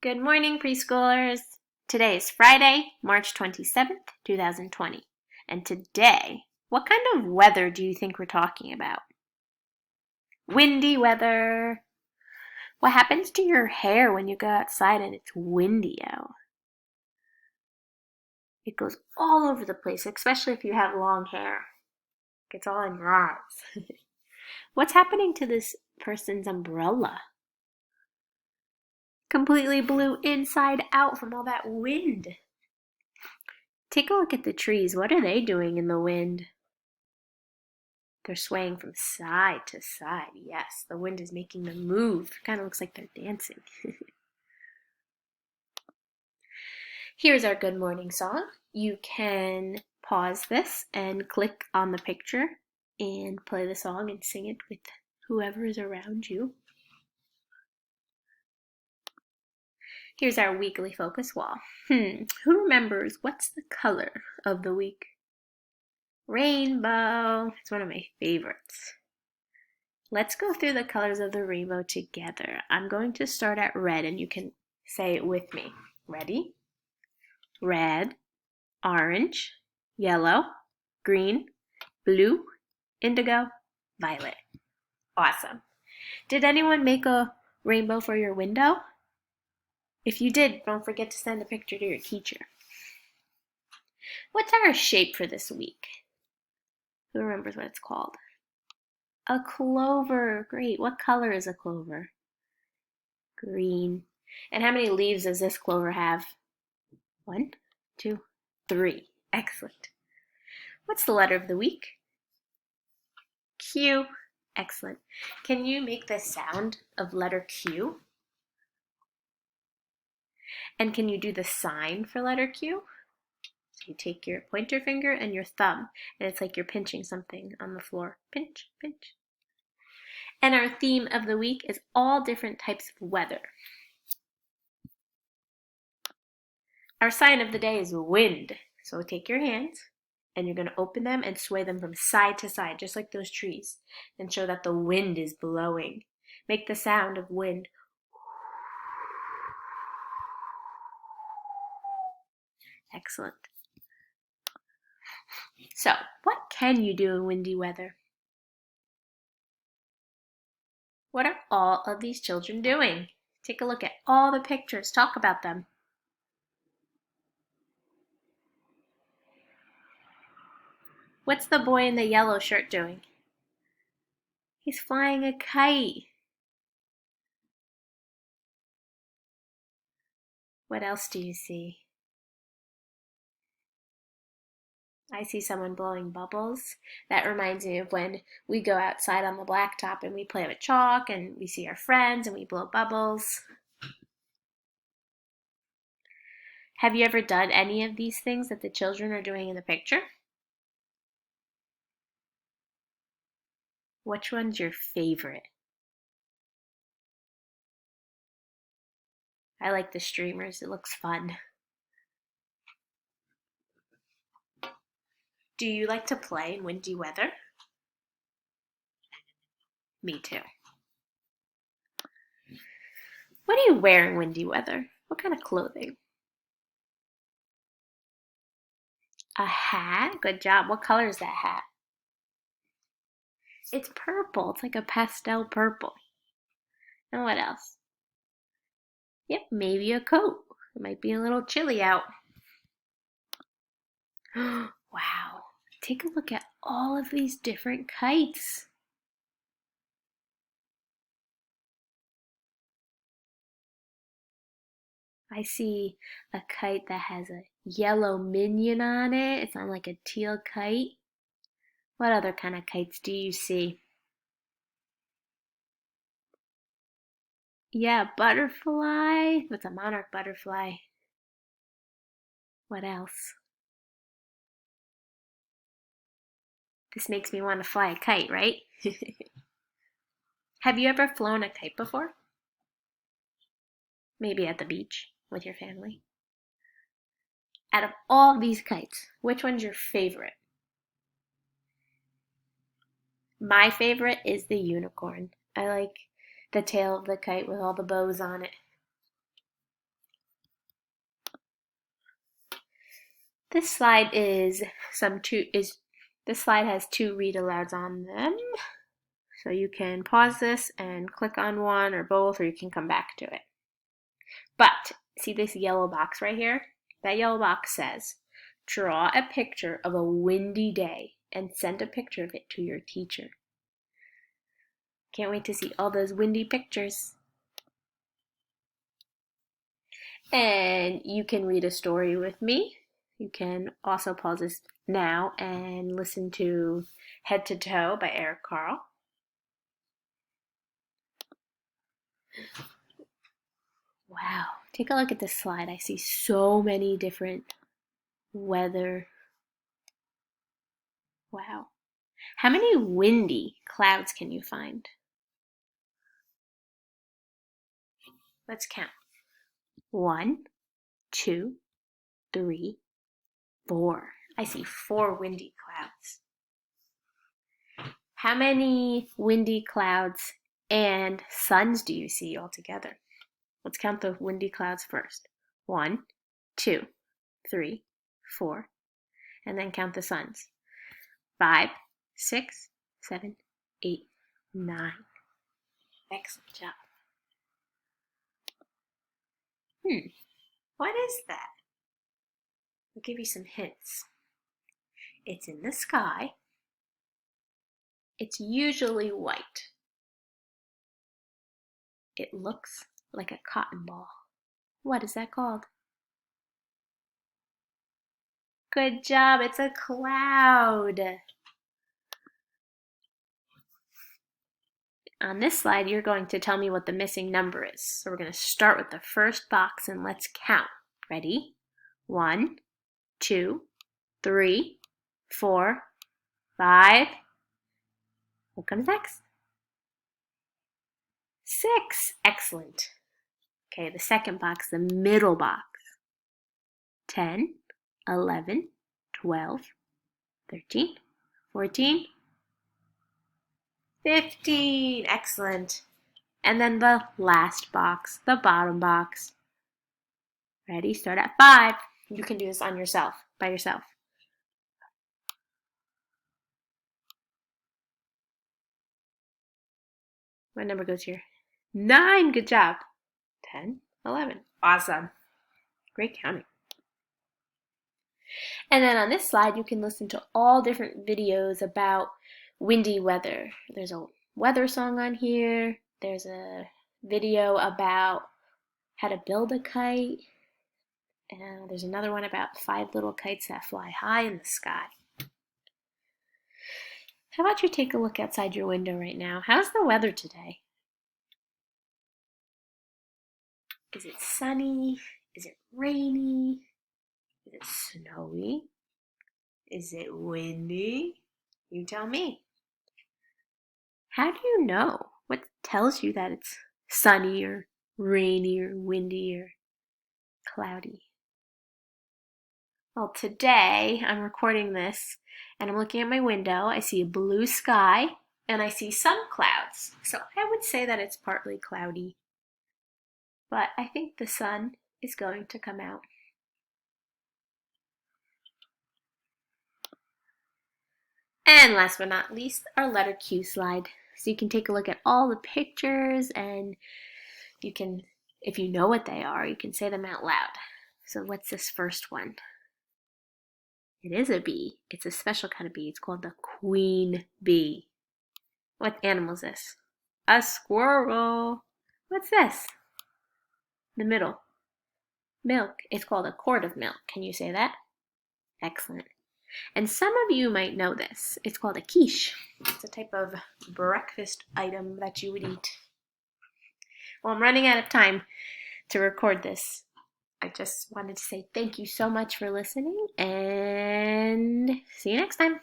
Good morning, preschoolers. Today is Friday, March 27th, 2020. And today, what kind of weather do you think we're talking about? Windy weather. What happens to your hair when you go outside and it's windy out? It goes all over the place, especially if you have long hair. It gets all in your eyes. What's happening to this person's umbrella? Completely blew inside out from all that wind. Take a look at the trees. What are they doing in the wind? They're swaying from side to side. Yes, the wind is making them move. Kind of looks like they're dancing. Here's our good morning song. You can pause this and click on the picture and play the song and sing it with whoever is around you. Here's our weekly focus wall. Who remembers what's the color of the week? Rainbow. It's one of my favorites. Let's go through the colors of the rainbow together. I'm going to start at red and you can say it with me. Ready? Red, orange, yellow, green, blue, indigo, violet. Awesome. Did anyone make a rainbow for your window? If you did, don't forget to send a picture to your teacher. What's our shape for this week? Who remembers what it's called? A clover. Great. What color is a clover? Green. And how many leaves does this clover have? 1, 2, 3. Excellent. What's the letter of the week? Q. Excellent. Can you make the sound of letter Q? And can you do the sign for letter Q? So you take your pointer finger and your thumb, and it's like you're pinching something on the floor. Pinch, pinch. And our theme of the week is all different types of weather. Our sign of the day is wind. So take your hands and you're going to open them and sway them from side to side, just like those trees, and show that the wind is blowing. Make the sound of wind. Excellent. So, what can you do in windy weather? What are all of these children doing? Take a look at all the pictures. Talk about them. What's the boy in the yellow shirt doing? He's flying a kite. What else do you see? I see someone blowing bubbles. That reminds me of when we go outside on the blacktop and we play with chalk and we see our friends and we blow bubbles. Have you ever done any of these things that the children are doing in the picture? Which one's your favorite? I like the streamers. It looks fun. Do you like to play in windy weather? Me too. What do you wear in windy weather? What kind of clothing? A hat? Good job. What color is that hat? It's purple. It's like a pastel purple. And what else? Yep, maybe a coat. It might be a little chilly out. Wow. Take a look at all of these different kites. I see a kite that has a yellow minion on it. It's on like a teal kite. What other kind of kites do you see? Yeah, butterfly. What's a monarch butterfly? What else? This makes me want to fly a kite, right? Have you ever flown a kite before? Maybe at the beach with your family. Out of all these kites, which one's your favorite? My favorite is the unicorn. I like the tail of the kite with all the bows on it. This slide this slide has two read alouds on them. So you can pause this and click on one or both, or you can come back to it. But see this yellow box right here? That yellow box says, draw a picture of a windy day and send a picture of it to your teacher. Can't wait to see all those windy pictures. And you can read a story with me. You can also pause this now and listen to Head to Toe by Eric Carle. Wow, take a look at this slide. I see so many different weather. Wow. How many windy clouds can you find? Let's count. 1, 2, 3, 4. I see 4 windy clouds. How many windy clouds and suns do you see altogether? Let's count the windy clouds first. 1, 2, 3, 4, and then count the suns. 5, 6, 7, 8, 9. Excellent job. What is that? I'll give you some hints. It's in the sky. It's usually white. It looks like a cotton ball. What is that called? Good job, it's a cloud. On this slide, you're going to tell me what the missing number is. So we're going to start with the first box and let's count. Ready? 1, 2, 3, 4, 5. What comes next? 6. Excellent. Okay, the second box, the middle box. 10, 11, 12, 13, 14, 15. Excellent. And then the last box, the bottom box. Ready? Start at 5. You can do this on yourself, by yourself. What number goes here? 9. Good job. 10, 11. Awesome. Great counting. And then on this slide, you can listen to all different videos about windy weather. There's a weather song on here. There's a video about how to build a kite. And there's another one about 5 little kites that fly high in the sky. How about you take a look outside your window right now? How's the weather today? Is it sunny? Is it rainy? Is it snowy? Is it windy? You tell me. How do you know? What tells you that it's sunny or rainy or windy or cloudy? Well, today I'm recording this and I'm looking at my window. I see a blue sky and I see some clouds. So I would say that it's partly cloudy. But I think the sun is going to come out. And last but not least, our letter Q slide. So you can take a look at all the pictures and you can, if you know what they are, you can say them out loud. So what's this first one? It is a bee. It's a special kind of bee. It's called the queen bee. What animal is this? A squirrel. What's this? The middle. Milk. It's called a quart of milk. Can you say that? Excellent. And some of you might know this. It's called a quiche. It's a type of breakfast item that you would eat. Well, I'm running out of time to record this. I just wanted to say thank you so much for listening and see you next time.